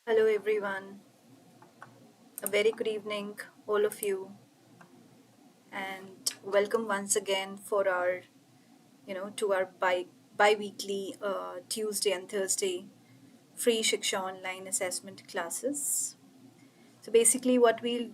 Hello, everyone. A very good evening, all of you, and welcome once again for our, to our bi-weekly Tuesday and Thursday free Shiksha online assessment classes. So basically, what we'll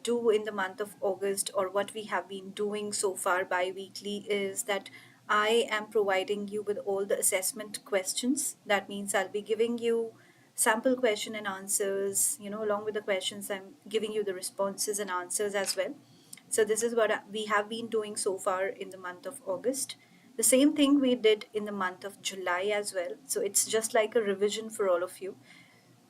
do in the month of August, or what we have been doing so far bi-weekly, is that I am providing you with all the assessment questions. That means I'll be giving you sample question and answers, along with the questions, I'm giving you the responses and answers as well. So this is what we have been doing so far in the month of August. The same thing we did in the month of July as well. So it's just like a revision for all of you.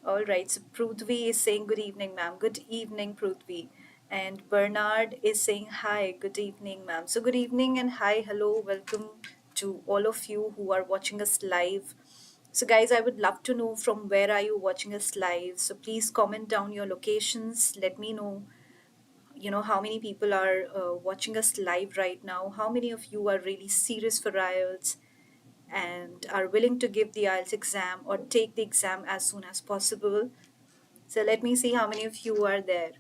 All right, so Prudvi is saying good evening, ma'am. Good evening, Prudvi. And Bernard is saying hi, good evening, ma'am. So, good evening and hi, hello, welcome to all of you who are watching us live. So, guys, I would love to know from where are you watching us live. So, please comment down your locations. Let me know, how many people are watching us live right now. How many of you are really serious for IELTS and are willing to give the IELTS exam or take the exam as soon as possible. So let me see how many of you are there.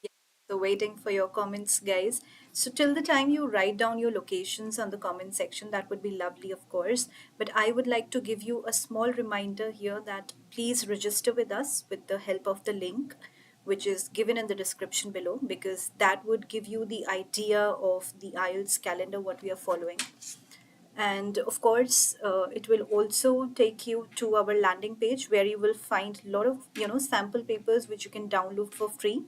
Yeah. So waiting for your comments, guys. So till the time you write down your locations on the comment section, that would be lovely, of course. But I would like to give you a small reminder here that please register with us with the help of the link, which is given in the description below, because that would give you the idea of the IELTS calendar, what we are following. And of course, it will also take you to our landing page where you will find a lot of sample papers which you can download for free,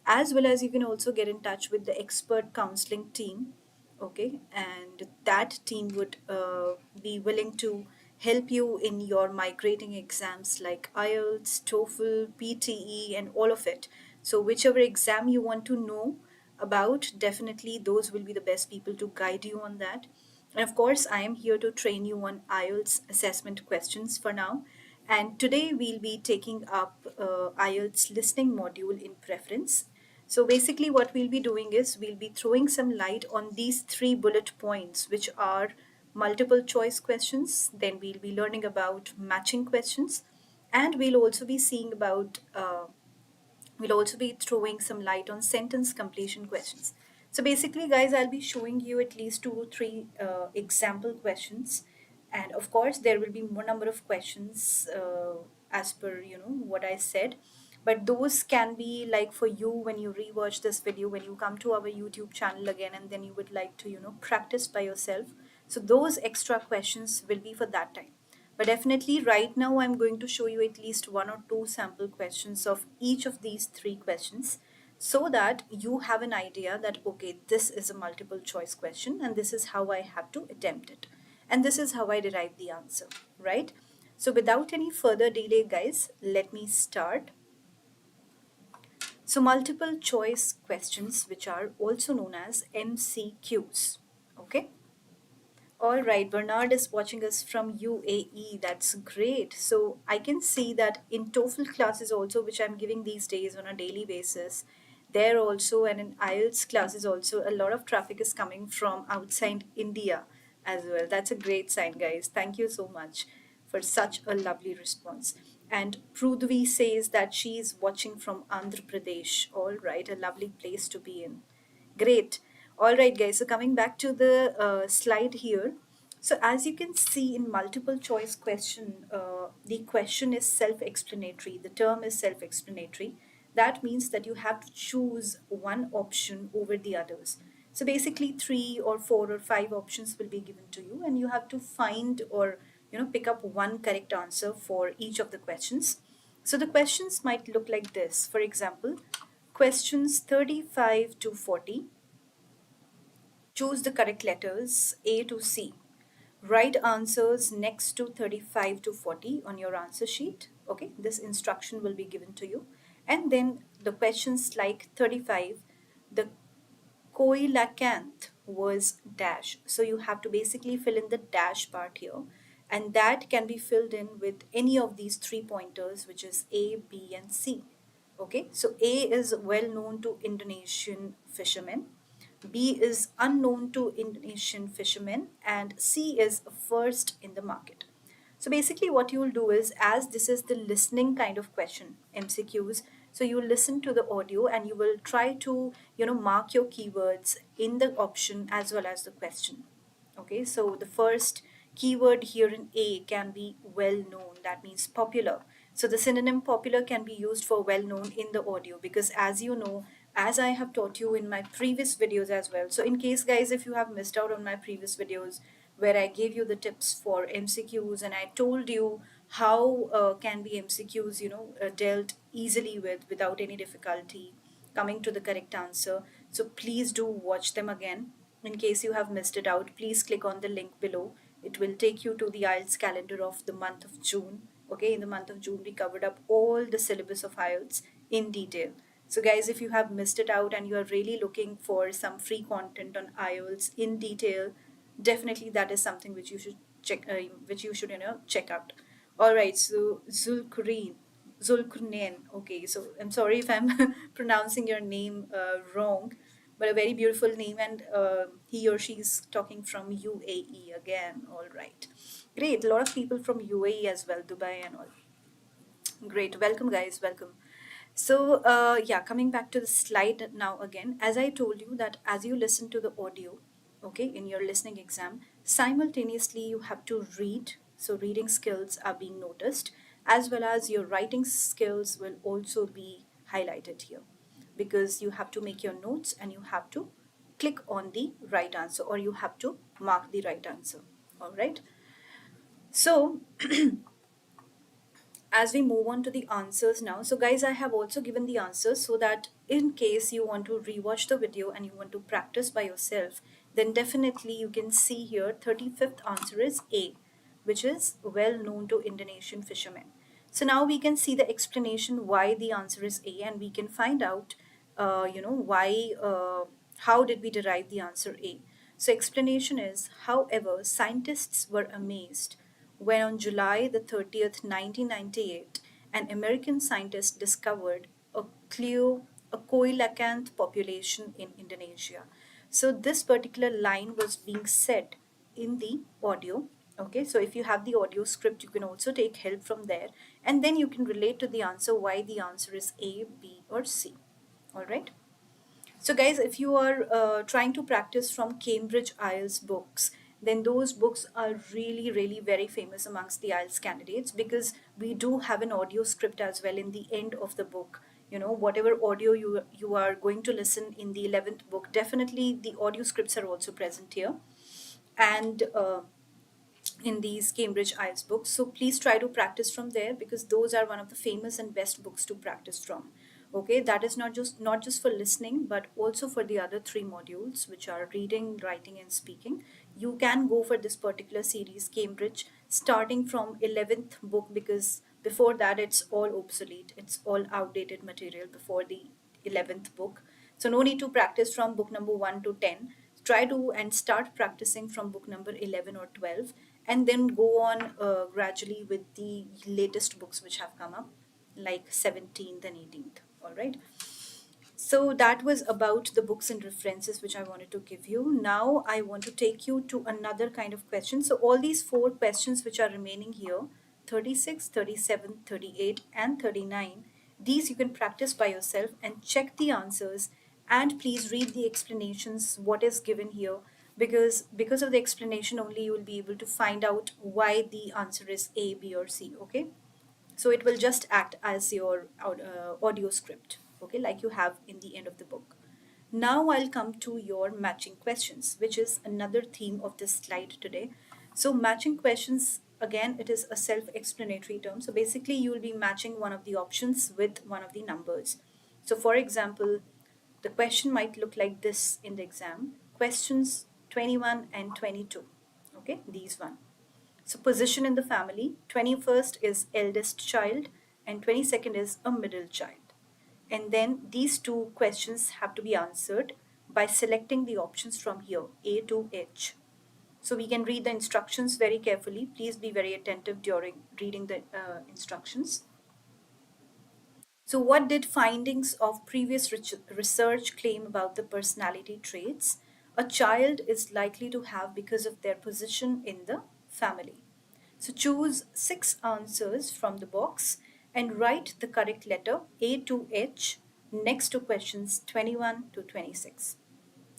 as well as you can also get in touch with the expert counseling team. Okay, and that team would be willing to help you in your migrating exams like IELTS, TOEFL, PTE, and all of it. So whichever exam you want to know about, definitely those will be the best people to guide you on that. And of course, I am here to train you on IELTS assessment questions for now. And today we'll be taking up IELTS listening module in preference. So basically, what we'll be doing is we'll be throwing some light on these three bullet points, which are multiple choice questions. Then we'll be learning about matching questions, and we'll also be seeing about we'll also be throwing some light on sentence completion questions. So basically, guys, I'll be showing you at least 2 or 3 example questions, and of course, there will be more number of questions as per what I said. But those can be like for you when you rewatch this video, when you come to our YouTube channel again, and then you would like to practice by yourself. So those extra questions will be for that time. But definitely, right now, I'm going to show you at least 1 or 2 sample questions of each of these three questions so that you have an idea that, okay, this is a multiple choice question and this is how I have to attempt it. And this is how I derive the answer, right? So, without any further delay, guys, let me start. So, multiple choice questions, which are also known as MCQs, okay? All right, Bernard is watching us from UAE. That's great. So I can see that in TOEFL classes also, which I'm giving these days on a daily basis, there also, and in IELTS classes also, a lot of traffic is coming from outside India as well. That's a great sign, guys. Thank you so much for such a lovely response. And Prudvi says that she is watching from Andhra Pradesh. All right, a lovely place to be in. Great. All right, guys. So coming back to the slide here. So as you can see in multiple choice question, the question is self-explanatory. The term is self-explanatory. That means that you have to choose one option over the others. So basically 3 or 4 or 5 options will be given to you and you have to find or pick up one correct answer for each of the questions. So the questions might look like this. For example, questions 35 to 40. Choose the correct letters A to C. Write answers next to 35 to 40 on your answer sheet. Okay, this instruction will be given to you. And then the questions like 35, the coelacanth was dash. So you have to basically fill in the dash part here. And that can be filled in with any of these 3 pointers, which is A, B, and C. Okay, so A is well known to Indonesian fishermen. B is unknown to Indonesian fishermen, and C is first in the market. So basically, what you will do is, as this is the listening kind of question, MCQs, so you will listen to the audio and you will try to, mark your keywords in the option as well as the question. Okay, so the first keyword here in A can be well known, that means popular. So the synonym popular can be used for well known in the audio, because as you know, as I have taught you in my previous videos as well. So in case guys, if you have missed out on my previous videos where I gave you the tips for MCQs and I told you how can be MCQs, dealt easily without any difficulty coming to the correct answer. So please do watch them again. In case you have missed it out, please click on the link below. It will take you to the IELTS calendar of the month of June. Okay, in the month of June, we covered up all the syllabus of IELTS in detail. So, guys, if you have missed it out and you are really looking for some free content on IELTS in detail, definitely that is something which you should check out. All right, so Zulkarnain. Okay, so I'm sorry if I'm pronouncing your name wrong, but a very beautiful name, and he or she is talking from UAE again. All right, great. A lot of people from UAE as well, Dubai and all. Great. Welcome, guys. Welcome. So, yeah, coming back to the slide now again, as I told you that as you listen to the audio, okay, in your listening exam, simultaneously you have to read. So, reading skills are being noticed, as well as your writing skills will also be highlighted here, because you have to make your notes and you have to click on the right answer, or you have to mark the right answer. All right. So, as we move on to the answers now, so guys, I have also given the answers so that in case you want to rewatch the video and you want to practice by yourself, then definitely you can see here 35th answer is A, which is well known to Indonesian fishermen. So now we can see the explanation why the answer is A, and we can find out why how did we derive the answer A. So explanation is, however, scientists were amazed when on July 30th, 1998, an American scientist discovered a a coelacanth population in Indonesia. So this particular line was being said in the audio. Okay, so if you have the audio script, you can also take help from there, and then you can relate to the answer why the answer is A, B, or C. All right. So, guys, if you are trying to practice from Cambridge IELTS books, then those books are really, really very famous amongst the IELTS candidates, because we do have an audio script as well in the end of the book. You know, whatever audio you are going to listen in the 11th book, definitely the audio scripts are also present here. And in these Cambridge IELTS books. So please try to practice from there, because those are one of the famous and best books to practice from. Okay, that is not just for listening, but also for the other three modules, which are reading, writing, and speaking. You can go for this particular series, Cambridge, starting from 11th book, because before that it's all obsolete. It's all outdated material before the 11th book. So no need to practice from book number 1 to 10. Try to and start practicing from book number 11 or 12, and then go on gradually with the latest books which have come up, like 17th and 18th. All right. So that was about the books and references which I wanted to give you. Now I want to take you to another kind of question. So all these four questions which are remaining here, 36, 37, 38, and 39, these you can practice by yourself and check the answers, and please read the explanations what is given here, because of the explanation only you will be able to find out why the answer is A, B, or C. Okay, so it will just act as your audio script, okay, like you have in the end of the book. Now I'll come to your matching questions, which is another theme of this slide today. So matching questions, again, it is a self-explanatory term. So basically you will be matching one of the options with one of the numbers. So for example, the question might look like this in the exam: questions 21 and 22. Okay, these one. So position in the family, 21st is eldest child and 22nd is a middle child. And then these two questions have to be answered by selecting the options from here, A to H. So we can read the instructions very carefully. Please be very attentive during reading the instructions. So, what did findings of previous research claim about the personality traits a child is likely to have because of their position in the family? So choose six answers from the box and write the correct letter A to H next to questions 21 to 26.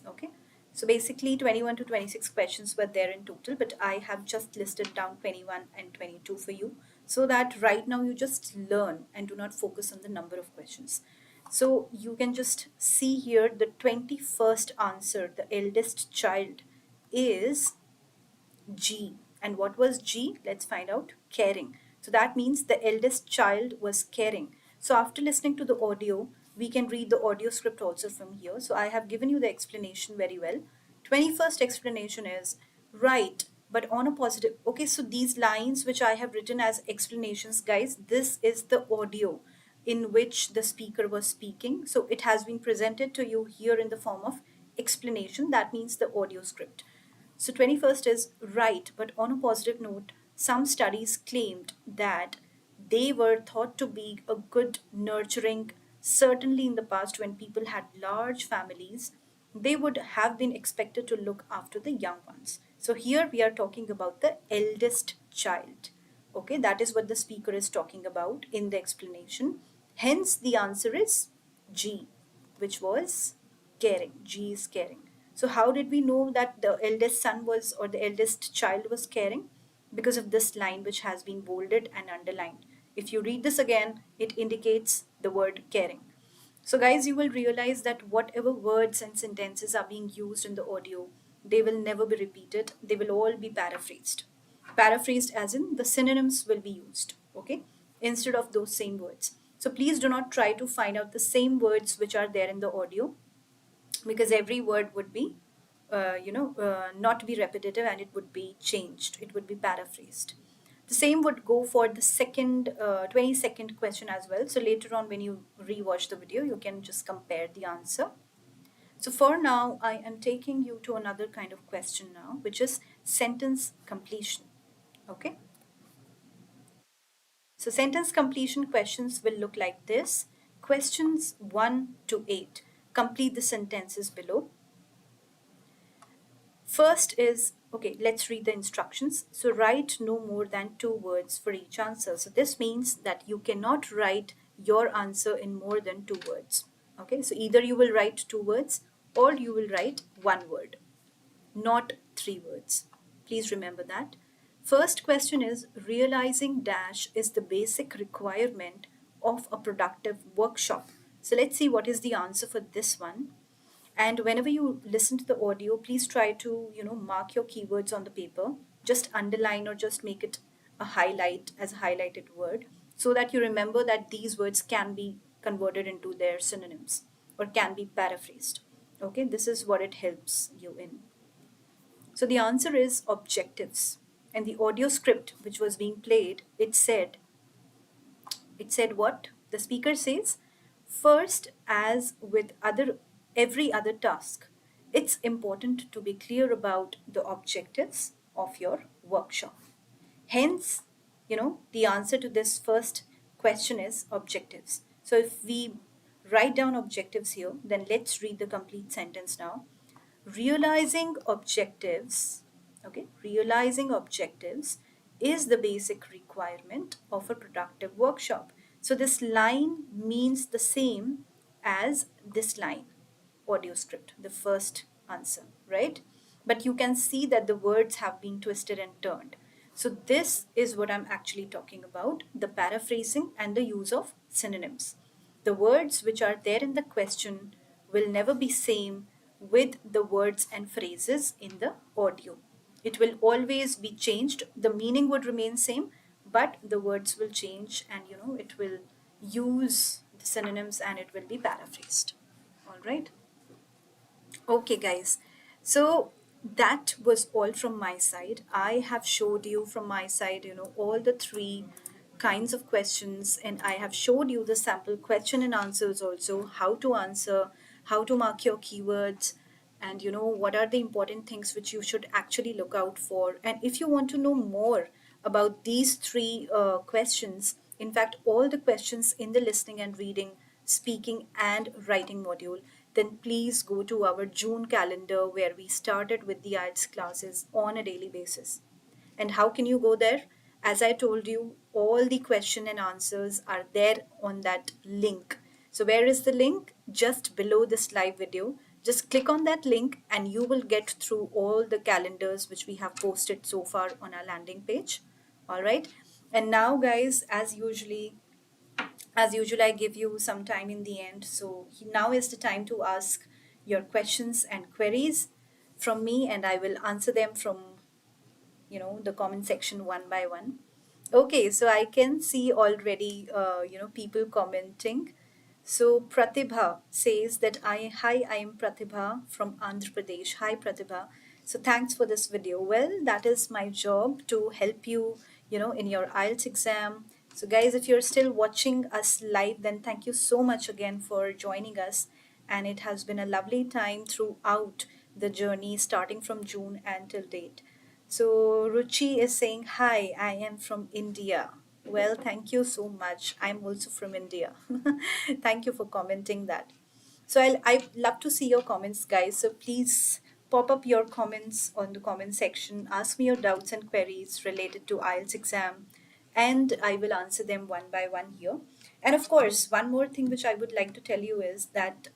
Okay, so basically 21 to 26 questions were there in total, but I have just listed down 21 and 22 for you so that right now you just learn and do not focus on the number of questions. So you can just see here the 21st answer, the eldest child, is G. And what was G? Let's find out. Caring. So that means the eldest child was caring. So after listening to the audio, we can read the audio script also from here. So I have given you the explanation very well. 21st explanation is right, but on a positive. Okay, so these lines which I have written as explanations, guys, this is the audio in which the speaker was speaking. So it has been presented to you here in the form of explanation. That means the audio script. So 21st is right, but on a positive note, some studies claimed that they were thought to be a good nurturing. Certainly in the past, when people had large families, they would have been expected to look after the young ones. So here we are talking about the eldest child. Okay, that is what the speaker is talking about in the explanation. Hence, the answer is G, which was caring. G is caring. So, how did we know that the eldest son was or the eldest child was caring? Because of this line which has been bolded and underlined. If you read this again, it indicates the word caring. So, guys, you will realize that whatever words and sentences are being used in the audio, they will never be repeated, they will all be paraphrased. Paraphrased as in the synonyms will be used, okay, instead of those same words. So, please do not try to find out the same words which are there in the audio because every word would be not be repetitive and it would be changed, it would be paraphrased. The same would go for the second 22nd question as well. So later on when you rewatch the video you can just compare the answer. So for now I am taking you to another kind of question now, which is sentence completion. Okay, so sentence completion questions will look like this. Questions 1 to 8, complete the sentences below. First is, okay, let's read the instructions. So write no more than two words for each answer. So this means that you cannot write your answer in more than two words. Okay, so either you will write two words or you will write one word, not three words. Please remember that. First question is realizing dash is the basic requirement of a productive workshop. So let's see what is the answer for this one. And whenever you listen to the audio, please try to, mark your keywords on the paper. Just underline or just make it a highlight as a highlighted word so that you remember that these words can be converted into their synonyms or can be paraphrased. Okay, this is what it helps you in. So the answer is objectives. And the audio script which was being played, it said what? The speaker says, first, as with every other task, it's important to be clear about the objectives of your workshop. Hence, the answer to this first question is objectives. So if we write down objectives here, then let's read the complete sentence now. Realizing objectives, okay, realizing objectives is the basic requirement of a productive workshop. So this line means the same as this line, audio script, the first answer, right? But you can see that the words have been twisted and turned. So this is what I'm actually talking about, the paraphrasing and the use of synonyms. The words which are there in the question will never be same with the words and phrases in the audio. It will always be changed. The meaning would remain same, but the words will change and it will use the synonyms and it will be paraphrased. All right. Okay, guys. So that was all from my side. I have showed you from my side, all the three kinds of questions, and I have showed you the sample question and answers also, how to answer, how to mark your keywords, and what are the important things which you should actually look out for. And if you want to know more about these three questions, in fact, all the questions in the listening and reading, speaking, and writing module, then please go to our June calendar where we started with the IELTS classes on a daily basis. And how can you go there? As I told you, all the question and answers are there on that link. So where is the link? Just below this live video. Just click on that link and you will get through all the calendars which we have posted so far on our landing page. All right. And now, guys, as usual, I give you some time in the end. So now is the time to ask your questions and queries from me, and I will answer them from the comment section one by one. Okay, so I can see already people commenting. So Pratibha says that I am Pratibha from Andhra Pradesh. Hi Pratibha. So thanks for this video. Well, that is my job to help you, in your IELTS exam. So guys, if you're still watching us live, then thank you so much again for joining us. And it has been a lovely time throughout the journey starting from June until date. So Ruchi is saying, Hi, I am from India. Well, thank you so much. I'm also from India. Thank you for commenting that. So I love to see your comments, guys. So please pop up your comments on the comment section. Ask me your doubts and queries related to IELTS exam, and I will answer them one by one here. And of course, one more thing which I would like to tell you is that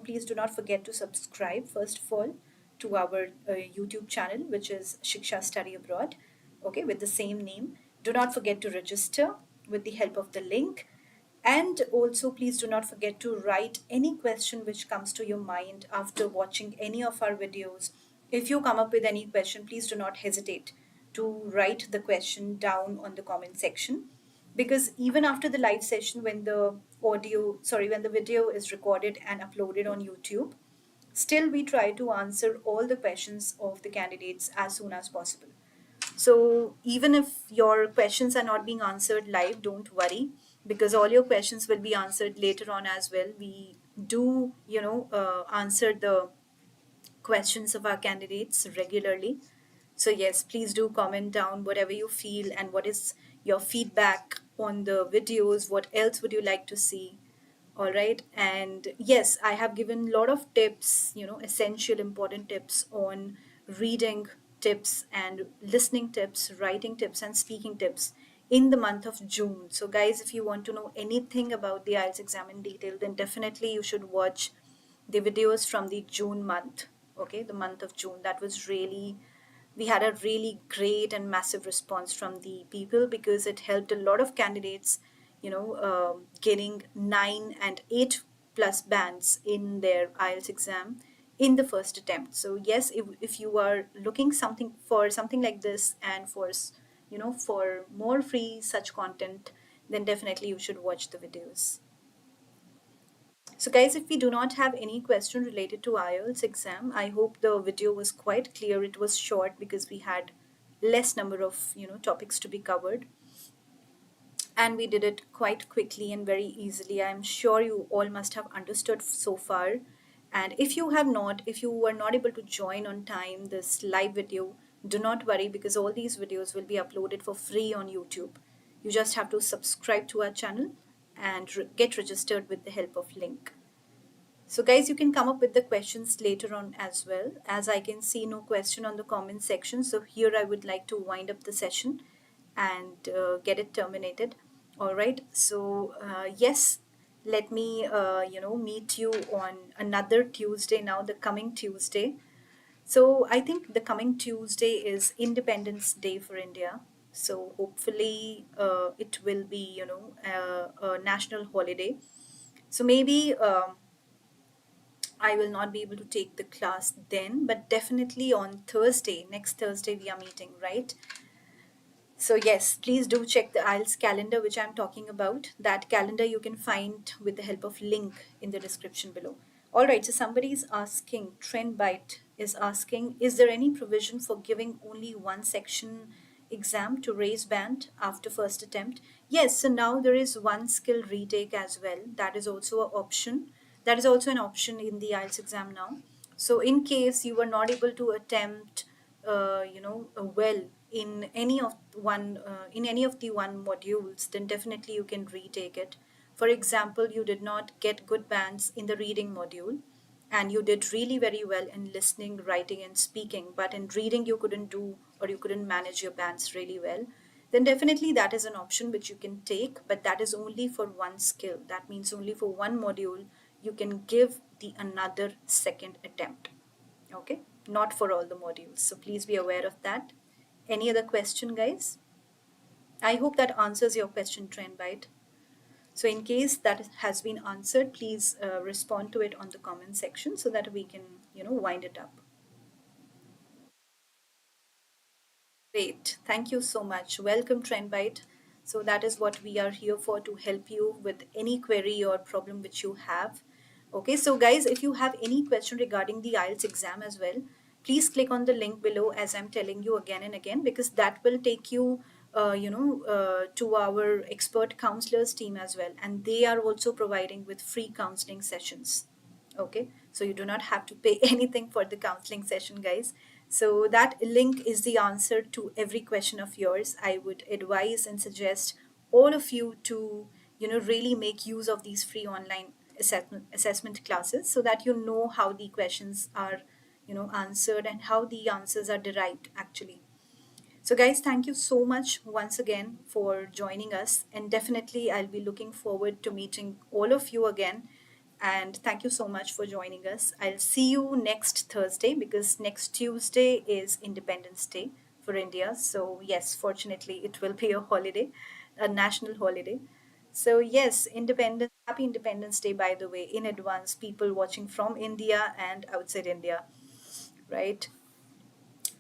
please do not forget to subscribe first of all to our YouTube channel, which is Shiksha Study Abroad, okay, with the same name. Do not forget to register with the help of the link. And also, please do not forget to write any question which comes to your mind after watching any of our videos. If you come up with any question, please do not hesitate to write the question down on the comment section. Because even after the live session, when the video is recorded and uploaded on YouTube, still we try to answer all the questions of the candidates as soon as possible. So even if your questions are not being answered live, don't worry, because all your questions will be answered later on as well. We do, answer the questions of our candidates regularly. So yes, please do comment down whatever you feel and what is your feedback on the videos. What else would you like to see? All right. And yes, I have given a lot of tips, essential important tips on reading tips and listening tips, writing tips, and speaking tips in the month of June. So, guys, if you want to know anything about the IELTS exam in detail, then definitely you should watch the videos from the June month. Okay, the month of June. We had a really great and massive response from the people because it helped a lot of candidates, getting 9 and 8 plus bands in their IELTS exam in the first attempt. So yes, if you are looking something like this and for more free such content, then definitely you should watch the videos. So guys, if we do not have any question related to IELTS exam, I hope the video was quite clear. It was short because we had less number of, topics to be covered. And we did it quite quickly and very easily. I'm sure you all must have understood so far. And if you were not able to join on time this live video, do not worry because all these videos will be uploaded for free on YouTube. You just have to subscribe to our channel and get registered with the help of link. So guys, you can come up with the questions later on as well. As I can see no question on the comment section. So here I would like to wind up the session and get it terminated. All right. So yes, let me, meet you on another Tuesday now, the coming Tuesday. So I think the coming Tuesday is Independence Day for India. So hopefully it will be, a national holiday. So maybe I will not be able to take the class then, but definitely on Thursday, next Thursday, we are meeting, right? So, yes, please do check the IELTS calendar, which I'm talking about. That calendar you can find with the help of link in the description below. All right, so somebody is asking, Trendbite is asking, is there any provision for giving only one section exam to raise band after first attempt? Yes, so now there is one skill retake as well. That is also an option. That is also an option in the IELTS exam now. So in case you were not able to attempt, well in any of the one modules, then definitely you can retake it. For example, you did not get good bands in the reading module, and you did really very well in listening, writing, and speaking, but in reading you couldn't do or you couldn't manage your bands really well. then definitely that is an option which you can take, but that is only for one skill. That means only for one module you can give the another second attempt. Okay, not for all the modules. So please be aware of that. Any other question, guys? I hope that answers your question, Trend Bite. So in case that has been answered, please respond to it on the comment section so that we can, wind it up. Great. Thank you so much. Welcome, Trendbite. So that is what we are here for, to help you with any query or problem which you have. Okay, so guys, if you have any question regarding the IELTS exam as well, please click on the link below, as I'm telling you again and again, because that will take you, to our expert counselors team as well, and they are also providing with free counseling sessions. Okay, so you do not have to pay anything for the counseling session, guys. So that link is the answer to every question of yours. I would advise and suggest all of you to, really make use of these free online assessment classes, so that you know how the questions are, answered, and how the answers are derived actually. So, guys, thank you so much once again for joining us. And definitely, I'll be looking forward to meeting all of you again. And thank you so much for joining us. I'll see you next Thursday, because next Tuesday is Independence Day for India. So, yes, fortunately, it will be a holiday, a national holiday. So, yes, happy Independence Day, by the way, in advance, people watching from India and outside India, right?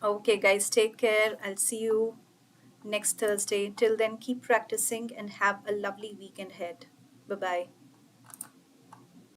Okay, guys, take care. I'll see you next Thursday. Till then, keep practicing and have a lovely weekend ahead. Bye bye.